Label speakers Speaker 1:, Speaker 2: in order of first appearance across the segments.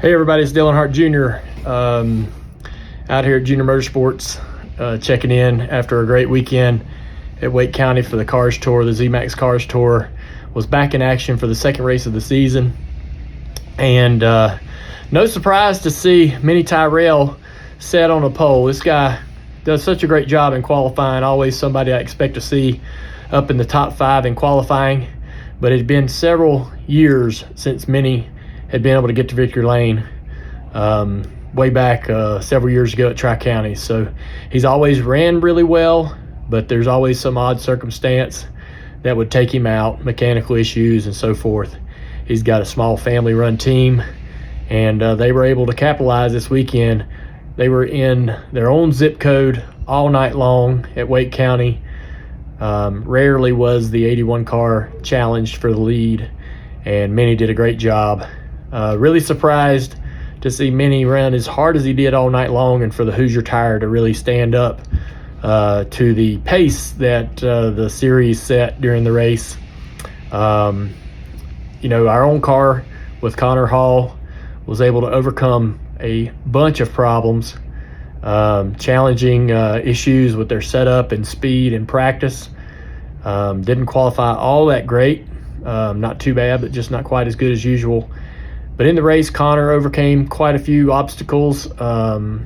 Speaker 1: Hey everybody, it's Dale Earnhardt Jr. Out here at Junior Motorsports, checking in after a great weekend at Wake County for the Cars Tour. The ZMAX Cars Tour was back in action for the second race of the season. And no surprise to see Minnie Tyrell set on a pole. This guy does such a great job in qualifying, always somebody I expect to see up in the top 5 in qualifying. But it had been several years since Minnie had been able to get to victory lane way back several years ago at Tri-County. So he's always ran really well, but there's always some odd circumstance that would take him out, mechanical issues and so forth. He's got a small family-run team, and they were able to capitalize this weekend. They were in their own zip code all night long at Wake County. Rarely was the 81 car challenged for the lead, and Minnie did a great job. Really surprised to see Minnie run as hard as he did all night long, and for the Hoosier tire to really stand up to the pace that the series set during the race. You know, our own car with Connor Hall was able to overcome a bunch of problems, challenging issues with their setup and speed and practice. Didn't qualify all that great, not too bad, but just not quite as good as usual. But in the race, Connor overcame quite a few obstacles and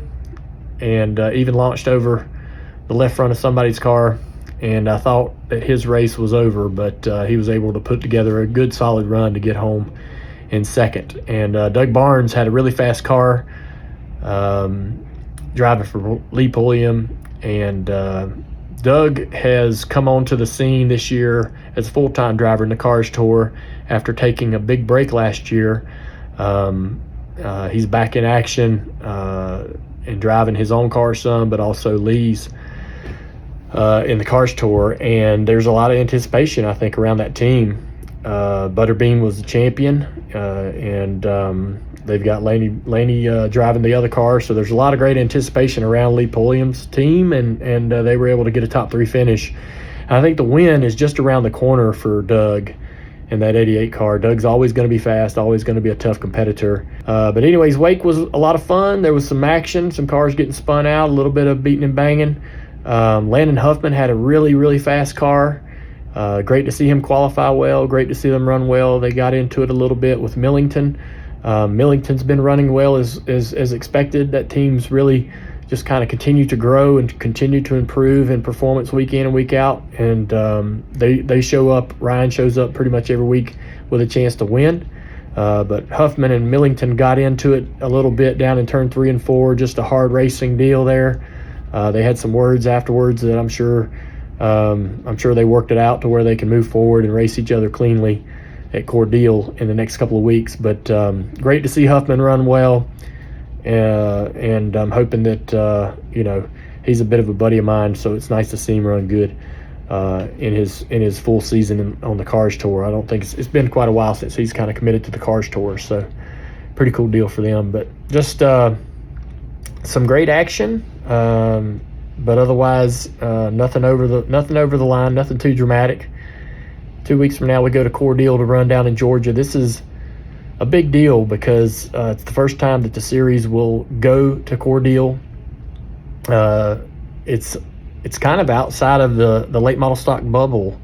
Speaker 1: even launched over the left front of somebody's car. And I thought that his race was over, but he was able to put together a good solid run to get home in second. And Doug Barnes had a really fast car driving for Lee Pulliam. And Doug has come onto the scene this year as a full-time driver in the Cars Tour after taking a big break last year. He's back in action and driving his own car some, but also Lee's in the Cars Tour. And there's a lot of anticipation, I think, around that team. Butterbean was the champion, and they've got Laney driving the other car. So there's a lot of great anticipation around Lee Pulliam's team, and they were able to get a top 3 finish. I think the win is just around the corner for Doug in that 88 car. Doug's always going to be fast, always going to be a tough competitor. But anyways, Wake was a lot of fun. There was some action, some cars getting spun out, a little bit of beating and banging. Landon Huffman had a really, really fast car. Great to see him qualify well, great to see them run well. They got into it a little bit with Millington. Millington's been running well as expected. That team's really just kind of continued to grow and continue to improve in performance week in and week out. And they show up. Ryan shows up pretty much every week with a chance to win. But Huffman and Millington got into it a little bit down in turn 3 and 4, just a hard racing deal there. They had some words afterwards that I'm sure they worked it out to where they can move forward and race each other cleanly at Cordele in the next couple of weeks. But great to see Huffman run well. And I'm hoping that, you know, he's a bit of a buddy of mine, so it's nice to see him run good in his full season on the Cars Tour. I don't think it's been quite a while since he's kind of committed to the Cars Tour, so pretty cool deal for them. But just some great action, but otherwise nothing over the line, nothing too dramatic. 2 weeks from now we go to Cordele to run down in Georgia. This is a big deal because it's the first time that the series will go to Cordele. It's kind of outside of the late model stock bubble,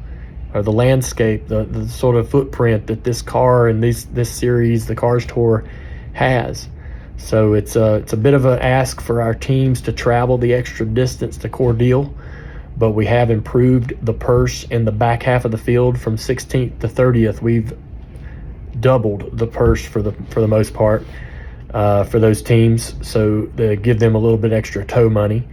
Speaker 1: or the landscape, the sort of footprint that this car and this series, the Cars Tour, has. So it's a bit of an ask for our teams to travel the extra distance to Cordele, but we have improved the purse in the back half of the field from 16th to 30th. We've doubled the purse for the most part for those teams, so they give them a little bit extra tow money.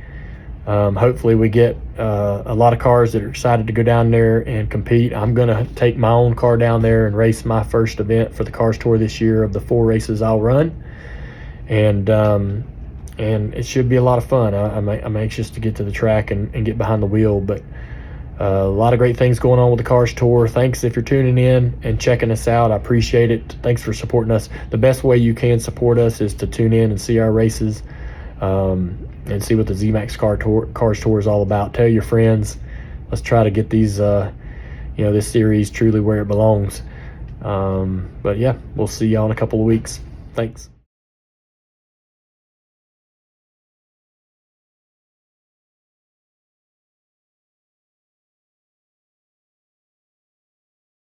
Speaker 1: Hopefully we get a lot of cars that are excited to go down there and compete. I'm gonna take my own car down there and race my first event for the Cars Tour this year of the 4 races I'll run, and it should be a lot of fun. I'm anxious to get to the track and get behind the wheel. But a lot of great things going on with the Cars Tour. Thanks if you're tuning in and checking us out. I appreciate it. Thanks for supporting us. The best way you can support us is to tune in and see our races and see what the ZMAX Cars Tour is all about. Tell your friends. Let's try to get these, this series truly where it belongs. But yeah, we'll see y'all in a couple of weeks. Thanks.